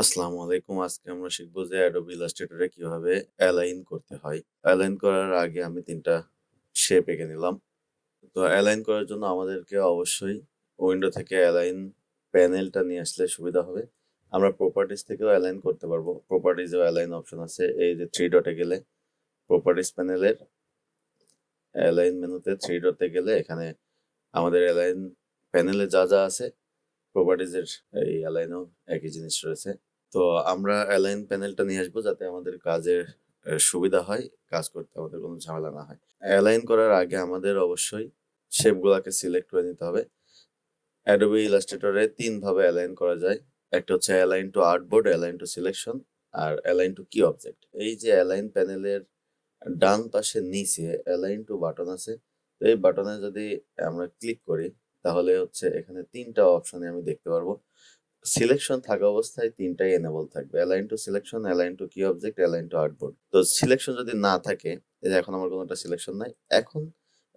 আসসালামু আলাইকুম। আজকে আমরা শিখব যে Adobe Illustrator এ কিভাবে অ্যালাইন করতে হয়। অ্যালাইন করার আগে আমি ৩ টা শেপ এঁকে নিলাম। তো অ্যালাইন করার জন্য আমাদেরকে অবশ্যই উইন্ডো থেকে অ্যালাইন প্যানেলটা নিয়ে আসলে সুবিধা হবে। আমরা প্রপার্টিজ থেকেও অ্যালাইন করতে পারবো। প্রপার্টিজেও অ্যালাইন অপশন আছে। এই যে 3 ডটে গেলে প্রপার্টিজ প্যানেলের অ্যালাইন মেনুতে 3 ডটে গেলে এখানে আমাদের অ্যালাইন প্যানেলে যা আছে প্রপার্টিজের এই অ্যালাইনেও একই জিনিস রয়েছে। তো আমরা অ্যালাইন প্যানেলটা নিয়ে আসবো যাতে আমাদের কাজের সুবিধা হয়, কাজ করতে আমাদের কোনো ঝামেলা না হয়। অ্যালাইন করার আগে আমাদের অবশ্যই শেপগুলাকে সিলেক্ট করে নিতে হবে। Adobe Illustrator এ ৩ ভাবে অ্যালাইন করা যায়। একটা হচ্ছে align to artboard, align to selection আর অ্যালাইন টু কি অবজেক্ট। এই যে অ্যালাইন প্যানেলের ডান পাশে নিচে অ্যালাইন টু বাটন আছে। তো এই বাটনে যদি আমরা ক্লিক করি তাহলে হচ্ছে এখানে ৩ টা অপশনে আমি দেখতে পারবো। সিলেকশন থাকা অবস্থায় ৩ টাই এনেবল থাকবে। Align to selection, align to key object, align to artboard. তো সিলেকশন যদি না থাকে, এই যে এখন আমার কোনোটা সিলেকশন নাই। এখন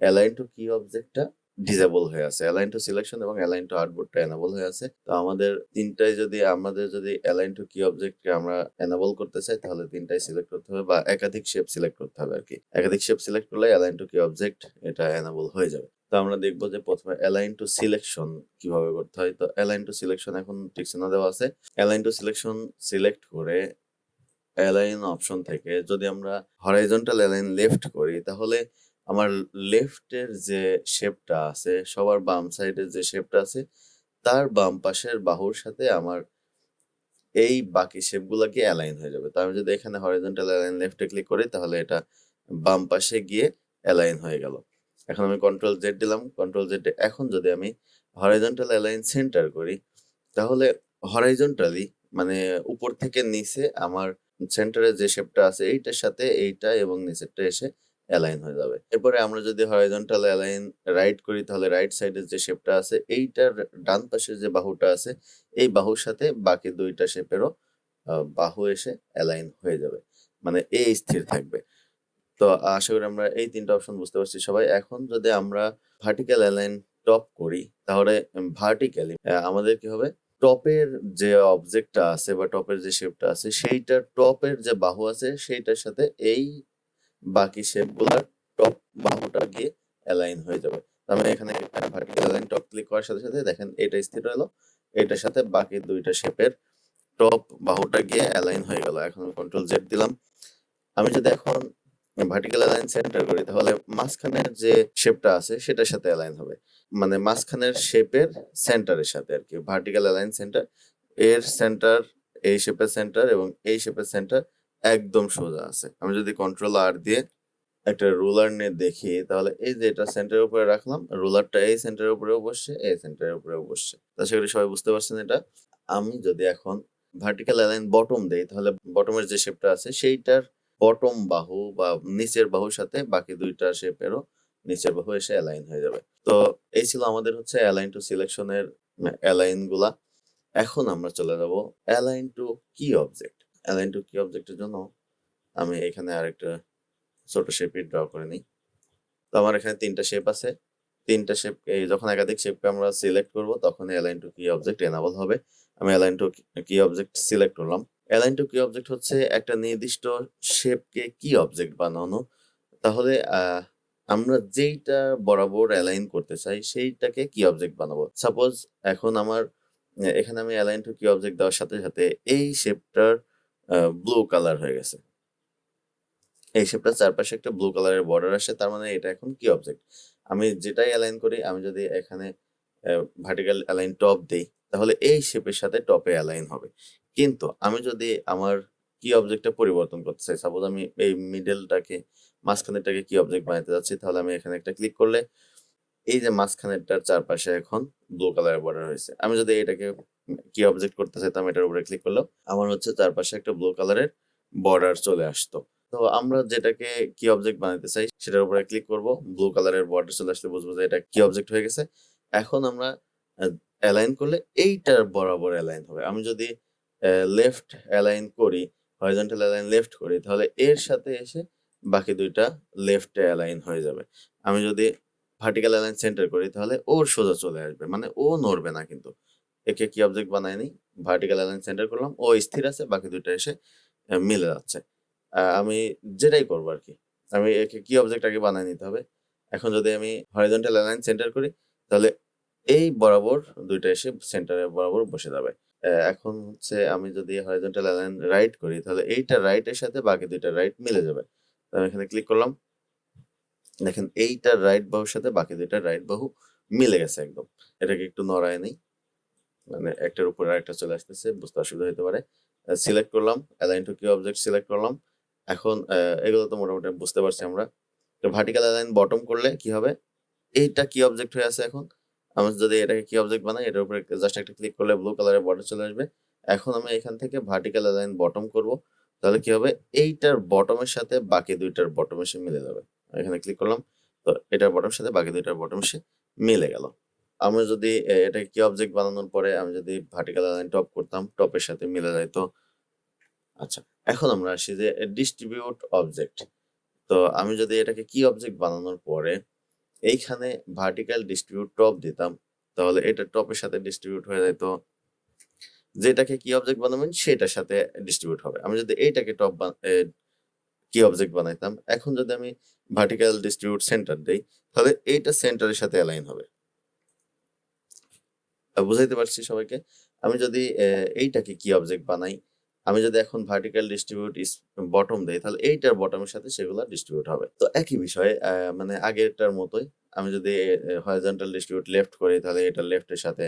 অ্যালাইন টু কি অবজেক্টটা ডিসেবল হয়ে আছে। অ্যালাইন টু সিলেকশন এবং অ্যালাইন টু আর্টবোর্ডটা এনেবল হয়ে আছে। তো আমাদের ৩ টাই আমাদের যদি অ্যালাইন টু কি অবজেক্টকে আমরা এনেবল করতে চাই তাহলে ৩ টাই সিলেক্ট করতে হবে বা একাধিক শেপ সিলেক্ট করতে হবে আরকি। একাধিক শেপ সিলেক্ট করলে অ্যালাইন টু কি অবজেক্ট এটা এনেবল হয়ে যাবে। তো আমরা দেখবো যে প্রথমে অ্যালাইন টু সিলেকশন কিভাবে করতে হয়। তো অ্যালাইন টু সিলেকশন এখন টিক চিহ্ন দেওয়া আছে। অ্যালাইন টু সিলেকশন সিলেক্ট করে অ্যালাইন অপশন থেকে যদি আমরা হরাইজন্টাল অ্যালাইন লেফট করি তাহলে আমার লেফটের যে শেপটা আছে সবার বাম সাইডের যে শেপটা আছে তার বাম পাশের বাহুর সাথে আমার এই বাকি শেপগুলা গিয়ে অ্যালাইন হয়ে যাবে। তো আমি যদি এখানে হরাইজন্টাল অ্যালাইন লেফটে ক্লিক করি তাহলে এটা বাম পাশে গিয়ে অ্যালাইন হয়ে গেল। এখন আমি কন্ট্রোল জেড দিলাম। কন্ট্রোল জেড এখন যদি আমি হরাইজন্টাল অ্যালাইন সেন্টার করি তাহলে হরাইজন্টালি মানে উপর থেকে নিচে আমার সেন্টারে যে শেপটা আছে এইটার সাথে এইটা এবং নিচেরটা এসে অ্যালাইন হয়ে যাবে। এরপরে আমরা যদি হরাইজন্টাল অ্যালাইন রাইট করি তাহলে রাইট সাইডের যে শেপটা আছে এইটার ডান পাশের যে বাহুটা আছে এই বাহুর সাথে বাকি ২ টা শেপেরও বাহু এসে অ্যালাইন হয়ে যাবে। মানে স্থির থাকবে। তো আশা করি আমরা এই ৩ টা অপশন বুঝতে পারছি সবাই। এখন যদি আমরা ভার্টিক্যাল অ্যালাইন টপ করি তাহলে ভার্টিক্যালি আমাদের কি হবে? টপের যে অবজেক্টটা আছে বা টপের যে শেপটা আছে সেইটার টপের যে বাহু আছে সেইটার সাথে এই বাকি শেপগুলার টপ বাহুটা গিয়ে অ্যালাইন হয়ে যাবে। তার মানে এখানে ভার্টিক্যাল অ্যালাইন টপ ক্লিক করার সাথে দেখেন এটা স্থির হলো। এটার সাথে বাকি ২ টা শেপের টপ বাহুটা গিয়ে অ্যালাইন হয়ে গেল। এখন কন্ট্রোল জেড দিলাম। আমি যদি এখন ভার্টিক্যাল অ্যালাইন সেন্টার করি তাহলে মাঝখানের যে শেপটা আছে সেটার সাথে অ্যালাইন হবে। মানে মাঝখানের শেপের সেন্টারের সাথে আরকি। ভার্টিক্যাল অ্যালাইন সেন্টার এর সেন্টার এই শেপের সেন্টার এবং এই শেপের সেন্টার একদম সোজা আছে। আমি যদি কন্ট্রোল আর দিয়ে একটা রুলার নিয়ে দেখি তাহলে এই যে এটা সেন্টারের উপরে রাখলাম, রুলারটা এই সেন্টারের উপরেও বসছে, এই সেন্টারের উপরেও বসছে। তো আশা করি সবাই বুঝতে পারছেন এটা। আমি যদি এখন ভার্টিক্যাল অ্যালাইন বটম দেই তাহলে বটমের যে শেপটা আছে সেইটার বটম বাহু বা নিচের বাহুর সাথে বাকি ২ টা শেপেরও নিচের বাহু এসে অ্যালাইন হয়ে যাবে। তো এই ছিল আমাদের হচ্ছে অ্যালাইন টু সিলেকশন এর অ্যালাইন গুলা। এখন আমরা চলে যাব align to key object. Align to কি অবজেক্টের জন্য আমি এখানে আরেকটা ছোট শেপই ড্র করে নিই। তো আমার এখানে ৩ টা শেপ আছে। ৩ টা শেপ যখন একাধিক শেপকে আমরা সিলেক্ট করব তখন align to key object enable হবে। আমি align to key object select করলাম। অ্যালাইন টু কি অবজেক্ট হচ্ছে একটা নির্দিষ্ট শেপকে কি অবজেক্ট বানানো। তাহলে আমরা যেইটা বরাবর অ্যালাইন করতে চাই সেইটাকে কি অবজেক্ট বানাবো। সাপোজ এখন আমার এখানে আমি অ্যালাইন টু কি অবজেক্ট দেওয়ার সাথে এই শেপটার ব্লু কালার হয়ে গেছে। এই শেপটার চারপাশে একটা ব্লু কালারের বর্ডার আসে তার মানে এটা এখন কি অবজেক্ট। আমি যেটাই অ্যালাইন করি আমি যদি এখানে ভার্টিক্যাল অ্যালাইন টপ দেই তাহলে এই শেপের সাথে টপে অ্যালাইন হবে। কিন্তু আমি যদি আমার কি অবজেক্টটা পরিবর্তন করতে চাই, সাপোজ আমি এই মিডলটাকে মাঝখানেরটাকে কি অবজেক্ট বানাতে যাচ্ছি তাহলে আমি এখানে একটা ক্লিক করলে এই যে মাঝখানেরটার চারপাশে এখন ব্লু কালারের বর্ডার হয়েছে। আমি যদি এটাকে কি অবজেক্ট করতে চাইতাম এটার উপরে ক্লিক করলেও আমার হচ্ছে চারপাশে একটা ব্লু কালারের বর্ডার চলে আসতো। তো আমরা যেটাকে কি অবজেক্ট বানাতে চাই সেটার উপরে ক্লিক করব, ব্লু কালারের বর্ডার চলে আসলে বুঝবো যে এটা কি অবজেক্ট হয়ে গেছে। এখন আমরা অ্যালাইন করলে এইটার বরাবর অ্যালাইন হবে। আমি যদি লেফট অ্যালাইন করি, হরাইজন্টাল অ্যালাইন লেফট করি তাহলে এর সাথে এসে বাকি ২ টা লেফটে অ্যালাইন হয়ে যাবে। আমি যদি ভার্টিক্যাল অ্যালাইন সেন্টার করি তাহলে ওর সোজা চলে আসবে। মানে ও নড়বে না কিন্তু। একে কি অবজেক্ট বানায় নিই, ভার্টিক্যাল অ্যালাইন সেন্টার করলাম, ও স্থির আছে, বাকি দুইটা এসে মিলে যাচ্ছে। আমি যেটাই করবো আর কি, আমি একে কি অবজেক্ট আগে বানায় নিতে হবে। এখন যদি আমি হরাইজন্টাল অ্যালাইন সেন্টার করি, তাহলে এই বরাবর দুইটা এসে সেন্টারে বরাবর বসে যাবে। এখন হচ্ছে আমি যদি হরাইজন্টাল অ্যালাইন রাইট করি, তাহলে এইটা রাইটের সাথে বাকি দুইটা রাইট মিলে যাবে। তো আমি এখানে ক্লিক করলাম, দেখেন এইটার রাইট বাহুর সাথে বাকি দুইটা রাইট বাহু মিলে গেছে একদম। এটাকে একটু নড়ায় নেই, মানে একটার উপর আরেকটা চলে আসতেছে, বুঝতে অসুবিধা হতে পারে। সিলেক্ট করলাম, align to key object select করলাম। এখন এগুলো তো মোটামুটি বুঝতে পারছি আমরা। তো ভার্টিক্যাল অ্যালাইন বটম করলে কি হবে, এইটা কি অবজেক্ট হয়ে আছে এখন। আমি যদি এটাকে কি অবজেক্ট বানাই, এটার উপরে জাস্ট একটা ক্লিক করলে ব্লু কালারের বর্ডার চলে আসবে। এখন আমি এখান থেকে ভার্টিক্যাল অ্যালাইন বটম করব, তাহলে কি হবে, এইটার বটমের সাথে বাকি দুইটার বটম এসে মিলে যাবে। এখানে ক্লিক করলাম, তো এটার বটমের সাথে বাকি দুইটার বটম এসে মিলে গেল। আমরা যদি এটা কি অবজেক্ট বানানোর পরে আমি যদি ভার্টিক্যাল অ্যালাইন টপ করতাম, টপের সাথে মিলে যাইতো। আচ্ছা, এখন আমরা আসি যে ডিস্ট্রিবিউট অবজেক্ট। তো আমি যদি এটাকে কি অবজেক্ট বানানোর পরে এইখানে ভার্টিক্যাল ডিস্ট্রিবিউট টপ দিতাম, তাহলে এটা টপের সাথে ডিস্ট্রিবিউট হয়ে যেত, যেটাকে কি অবজেক্ট বানাবেন সেটার সাথে ডিস্ট্রিবিউট হবে। আমি যদি এইটাকে টপ কি অবজেক্ট বানাইতাম, এখন যদি আমি ভার্টিক্যাল ডিস্ট্রিবিউট সেন্টার দেই, তাহলে এইটা সেন্টারের সাথে অ্যালাইন হবে। বুঝাইতে পারছি সবাইকে? আমি যদি এইটাকে কি অবজেক্ট বানাই, আমি যদি এখন ভার্টিক্যাল ডিস্ট্রিবিউট বটম দেই, তাহলে এইটার বটমের সাথে সেগুলো ডিস্ট্রিবিউট হবে। তো একই বিষয়, মানে আগেরটার মতোই। আমি যদি হরাইজন্টাল ডিস্ট্রিবিউট লেফট করি, তাহলে এটা লেফটের সাথে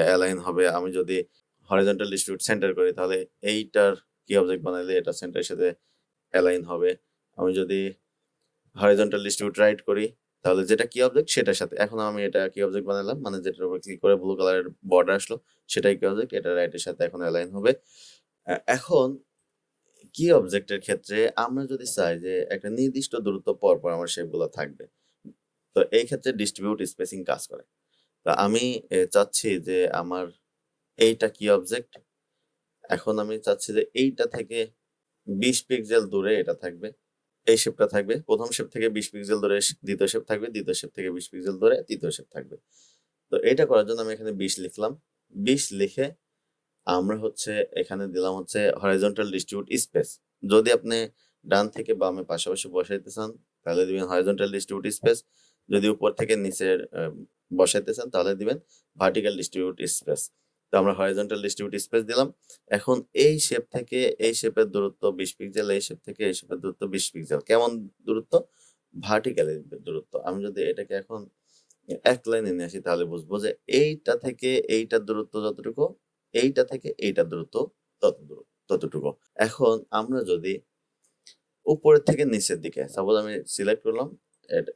অ্যালাইন হবে। আমি যদি হরাইজন্টাল ডিস্ট্রিবিউট সেন্টার করি, তাহলে এইটার কি অবজেক্ট বানাইলে এটা সেন্টারের সাথে অ্যালাইন হবে। আমি যদি হরাইজন্টাল ডিস্ট্রিবিউট রাইট করি, তাহলে যেটা কি অবজেক্ট সেটার সাথে, এখন আমি এটা কি অবজেক্ট বানালাম, মানে যেটার উপর ক্লিক করে ব্লু কালারের বর্ডার আসলো সেটাই কি অবজেক্ট, এটা রাইটের সাথে এখন অ্যালাইন হবে। এখন কি অবজেক্টের ক্ষেত্রে আমরা যদি চাই যে একটা নির্দিষ্ট দূরত্ব পর পর আমার শেপগুলো থাকবে, তো এই ক্ষেত্রে ডিস্ট্রিবিউট স্পেসিং কাজ করে। তো আমি চাচ্ছি যে আমার এইটা কি অবজেক্ট, এখন আমি চাচ্ছি যে এইটা থেকে 20 পিক্সেল দূরে এটা থাকবে, এই শেপটা থাকবে, প্রথম শেপ থেকে 20 পিক্সেল দূরে দ্বিতীয় শেপ থাকবে, দ্বিতীয় শেপ থেকে 20 পিক্সেল দূরে তৃতীয় শেপ থাকবে। তো এটা করার জন্য আমি এখানে 20 লিখলাম। 20 লিখে আমরা হচ্ছে এখানে দিলাম হচ্ছে হরাইজন্টাল ডিস্ট্রিবিউট স্পেস। যদি আপনি ডান থেকে বামে পাশাপাশি বসাইতে চান, তাহলে দিবেন হরাইজন্টাল ডিস্ট্রিবিউট স্পেস। যদি উপর থেকে নিচের বসাইতে চান, তাহলে দিবেন ভার্টিক্যাল ডিস্ট্রিবিউট স্পেস। তো আমরা হরাইজন্টাল ডিস্ট্রিবিউট স্পেস দিলাম। এখন এই শেপ থেকে এই শেপের দূরত্ব 20 পিক্সেল, এই শেপ থেকে এই শেপের দূরত্ব 20 পিক্সেল। কেমন দূরত্ব? ভার্টিক্যালের দূরত্ব। আমি যদি এটাকে এখন এক লাইনে নিয়ে আসি, তাহলে বুঝবো যে এইটা থেকে এইটার দূরত্ব যতটুকু, এইটা থেকে এইটার দূরত্ব ততটুকু। এখন আমরা যদি উপরের থেকে নিচের দিকে, সাপোজ আমি সিলেক্ট করলাম,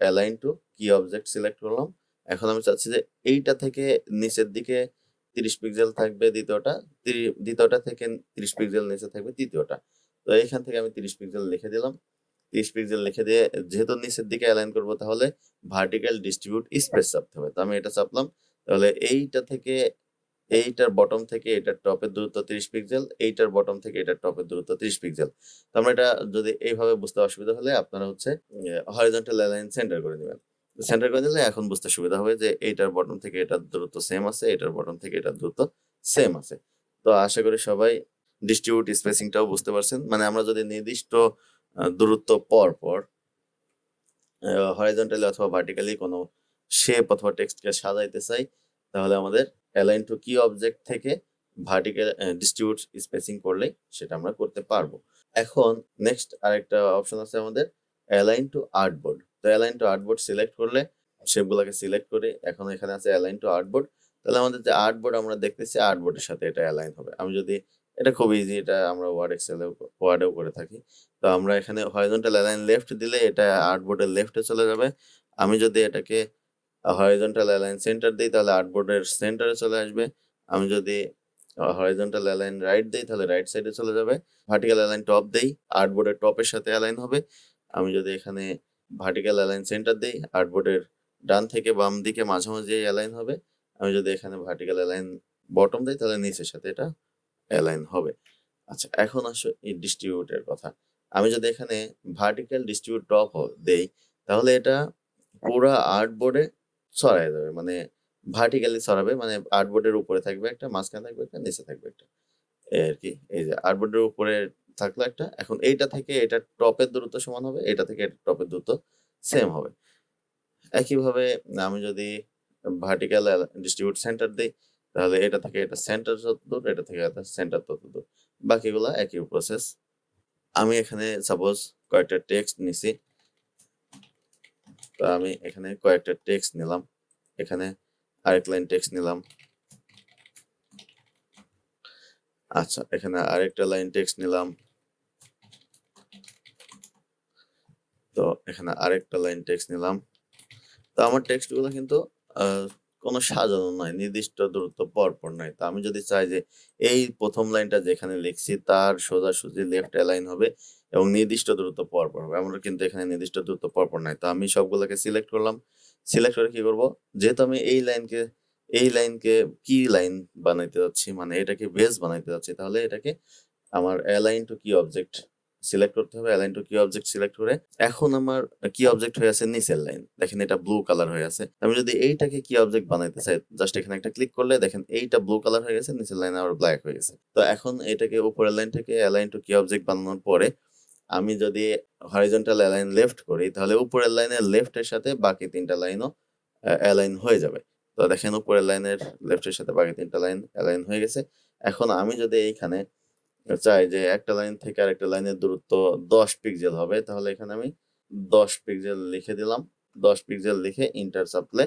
align to key object select করলাম। এখন আমি চাচ্ছি যে এইটা থেকে নিচের দিকে 30 পিক্সেল থাকবে দ্বিতীয়টা, দ্বিতীয়টা থেকে 30 পিক্সেল নিচে থাকবে তৃতীয়টা। তো এইখান থেকে আমি 30 পিক্সেল লিখে দিলাম। 30 পিক্সেল লিখে দিয়ে, যেহেতু নিচের দিকে অ্যালাইন করবো, তাহলে ভার্টিক্যাল ডিস্ট্রিবিউট স্পেস চাপতে হবে। তো আমি এটা চাপলাম, তাহলে এইটা থেকে এইটার বটম থেকে এটার টপের দূরত্ব 30 পিক্সেল, এইটার বটম থেকে এটার টপের দূরত্ব 30 পিক্সেল। তো আমরা এটা যদি এইভাবে বুঝতে অসুবিধা হলে আপনারা হচ্ছে হরিজন্টাল অ্যালাইন সেন্টার করে নেবেন। সেন্টার করে দিলে এখন বুঝতে সুবিধা হবে যে এইটার বটম থেকে এটার দূরত্ব সেম আছে, এটার বটম থেকে এটার দূরত্ব সেম আছে। তো আশা করি সবাই ডিস্ট্রিবিউট স্পেসিংটাও বুঝতে পারছেন। মানে আমরা যদি নির্দিষ্ট দূরত্ব পর পর হরাইজন্টালি অথবা ভার্টিক্যালি কোনো শেপ অথবা টেক্সটকে সাজাইতে চাই, তাহলে আমাদের অ্যালাইন টু কি অবজেক্ট থেকে ভার্টিক্যাল ডিস্ট্রিবিউট স্পেসিং করলেই সেটা আমরা করতে পারবো। এখন নেক্সট আরেকটা অপশন আছে আমাদের, অ্যালাইন টু আর্টবোর্ড। তো অ্যালাইন টু আর্টবোর্ড সিলেক্ট করলে শেপগুলোকে সিলেক্ট করে এখন এখানে আছে অ্যালাইন টু আর্টবোর্ড, তাহলে আমাদের যে আর্টবোর্ড আমরা দেখতেছি আর্টবোর্ডের সাথে এটা অ্যালাইন হবে। আমি যদি, এটা খুব ইজি, এটা আমরা ওয়ার্ডেও করে থাকি। তো আমরা এখানে হরাইজন্টাল অ্যালাইন লেফট দিলে এটা আর্টবোর্ডের লেফটে চলে যাবে। আমি যদি এটাকে হরাইজন্টাল অ্যালাইন সেন্টার দিই, তাহলে আর্টবোর্ডের সেন্টারে চলে আসবে। আমি যদি হরাইজন্টাল অ্যালাইন রাইট দিই, তাহলে রাইট সাইডে চলে যাবে। ভার্টিক্যাল অ্যালাইন টপ দেই, আর্টবোর্ডের টপের সাথে অ্যালাইন হবে। আমি যদি এখানে ভার্টিক্যাল অ্যালাইন সেন্টার দিই, আর্টবোর্ডের ডান থেকে বাম দিকে মাঝামাঝি অ্যালাইন হবে। আমি যদি এখানে ভার্টিক্যাল অ্যালাইন বটম দিই, তাহলে নিচের সাথে এটা অ্যালাইন হবে। আচ্ছা, এখন আসো এই ডিস্ট্রিবিউটের কথা। আমি যদি এখানে ভার্টিক্যাল ডিস্ট্রিবিউট টপ দেই, তাহলে এটা পুরা আর্টবোর্ডে ছড়ায় যাবে। মানে ভার্টিক্যালি ছড়াবে, মানে আর্টবোর্ডের উপরে থাকবে একটা, মাঝখানে থাকবে একটা, নিচে থাকবে একটা, এই আর কি। এই যে আর্টবোর্ডের উপরে থাকলো একটা, এখন এইটা থেকে এটা টপের দূরত্ব সমান হবে, এটা থেকে এটা টপের দূরত্ব সেম হবে। একইভাবে আমি যদি ভার্টিক্যাল ডিস্ট্রিবিউট সেন্টার দিই, তাহলে এটা থেকে এটা সেন্টার যত দূর, এটা থেকে এটা সেন্টার তত দূর, বাকিগুলো একই প্রসেস। আমি এখানে সাপোজ কয়েকটা টেক্সট নিছি, তো আমি এখানে কয়েকটা টেক্সট নিলাম, এখানে আরেক লাইন টেক্সট নিলাম, আচ্ছা এখানে আরেকটা লাইন টেক্সট নিলাম, তো এখানে আরেকটা লাইন টেক্সট নিলাম। তো আমার টেক্সটগুলো কিন্তু কোনো সাজানো নয়, নির্দিষ্ট দূরত্ব পরপর নয়। তো আমি যদি চাই যে এই প্রথম লাইনটা যেখানে লিখছি তার সোজাসুজি লেফট অ্যালাইন হবে এবং নির্দিষ্ট দূরত্ব পরপর হবে, আমরা কিন্তু এখানে নির্দিষ্ট দূরত্ব পরপর নাই। তো আমি সবগুলোকে সিলেক্ট করলাম, সিলেক্ট করে কি করব, যেহেতু আমি এই লাইনকে কি লাইন বানাইতে যাচ্ছি, মানে এটাকে বেস বানাইতে যাচ্ছি, তাহলে এটাকে আমার align to key object select করতে হবে। Align to key object select করে এখন আমার কি অবজেক্ট হয়ে আছে নিচের লাইন, দেখেন এটা ব্লু কালার হয়ে আছে। আমি যদি এইটাকে কি অবজেক্ট বানাইতে চাই, জাস্ট এখানে একটা ক্লিক করলে দেখেন এইটা ব্লু কালার হয়ে গেছে, নিচের লাইন আবার ব্ল্যাক হয়ে গেছে। তো এখন এটাকে উপরের লাইন থেকে অ্যালাইন টু কি অবজেক্ট বানানোর পরে আমি যদি হরিজন্টাল অ্যালাইন লেফট করি, তাহলে উপরের লাইনের লেফটের সাথে বাকি তিনটা লাইনও অ্যালাইন হয়ে যাবে। তো দেখেন উপরের লাইনের লেফটের সাথে বাকি তিনটা লাইন অ্যালাইন হয়ে গেছে। এখন আমি যদি এইখানে চাই যে একটা লাইন থেকে আরেকটা লাইনের দূরত্ব 10 পিক্সেল হবে, তাহলে এখানে আমি 10 পিক্সেল লিখে দিলাম। 10 পিক্সেল লিখে ইন্টার চাপলে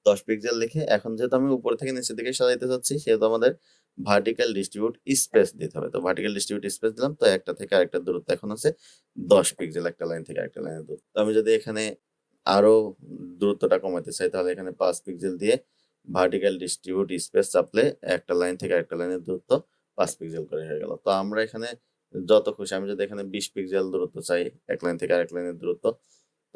10 পিক্সেল লিখে, এখন যেহেতু আমি উপর থেকে নিচের দিকে সাজাইতে চাচ্ছি, সেহেতু আমাদের ভার্টিক্যাল ডিস্ট্রিবিউট স্পেস দিতে হবে। তো ভার্টিক্যাল ডিস্ট্রিবিউট স্পেস দিলাম, তো একটা থেকে আরেকটা দূরত্ব এখন আছে 10 পিক্সেল, একটা লাইন থেকে আরেকটা লাইনের দূরত্ব। তো আমি যদি এখানে আরো দূরত্বটা কমাতে চাই, তাহলে এখানে 5 পিক্সেল দিয়ে ভার্টিক্যাল ডিস্ট্রিবিউট স্পেস চাপলে একটা লাইন থেকে আরেকটা লাইনের দূরত্ব 5 পিক্সেল করে হয়ে গেল। তো আমরা এখানে যত খুশি, আমি যদি এখানে 20 পিক্সেল দূরত্ব চাই এক লাইন থেকে আরেক লাইনের দূরত্ব,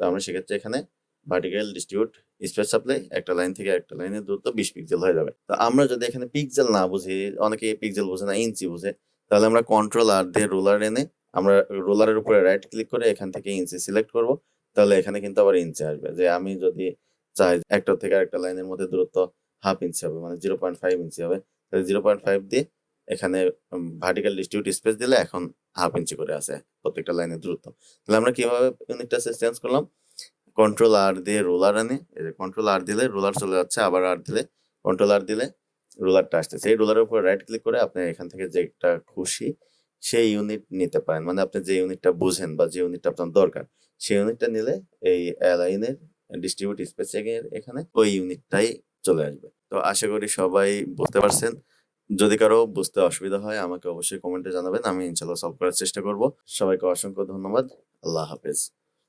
তো আমরা সেক্ষেত্রে এখানে ভার্টিক্যাল ডিস্ট্রিবিউট স্পেস চাপলে একটা লাইন থেকে একটা লাইনের দূরত্ব 20 পিক্সেল হয়ে যাবে। তো আমরা যদি এখানে পিক্সেল না বুঝি, অনেকে পিক্সেল বুঝে না, ইঞ্চি বুঝে, তাহলে আমরা কন্ট্রোল আর দিয়ে রুলার এনে আমরা রুলারের উপরে রাইট ক্লিক করে এখান থেকে ইঞ্চি সিলেক্ট করব, তাহলে এখানে কিন্তু আবার ইঞ্চি আসবে। যে আমি যদি চাই একটা থেকে আরেকটা লাইনের মধ্যে দূরত্ব হাফ ইঞ্চি হবে, মানে 0.5 ইঞ্চি হবে, তাহলে 0.5 দিয়ে এখানে ভার্টিক্যাল ডিস্ট্রিবিউট স্পেস দিলে এখন হাফ ইঞ্চি করে আছে প্রত্যেকটা লাইনের দূরত্ব। তাহলে আমরা কিভাবে ইউনিটটা চেঞ্জ করলাম, কন্ট্রোল আর দিয়ে রুলার আনে, এই যে কন্ট্রোল আর দিলে রুলার চলে যাচ্ছে, আবার আর দিলে কন্ট্রোল আর দিলে রুলারটা আসতেছে। এই রুলারের উপর রাইট ক্লিক করে আপনি এখান থেকে যেটা খুশি সেই ইউনিট নিতে পারেন, মানে আপনি যে ইউনিটটা বুঝেন বা যে ইউনিটটা আপনার দরকার সেই ইউনিটটা নিলে এই অ্যালাইনের ডিস্ট্রিবিউট স্পেসিং এখানে ওই ইউনিটটাই চলে আসবে। তো আশা করি সবাই বুঝতে পারছেন। যদি কারো বুঝতে অসুবিধা হয় আমাকে অবশ্যই কমেন্টে জানাবেন, আমি ইনশাল্লাহ সলভ করার চেষ্টা করব। সবাইকে অসংখ্য ধন্যবাদ। আল্লাহ হাফেজ।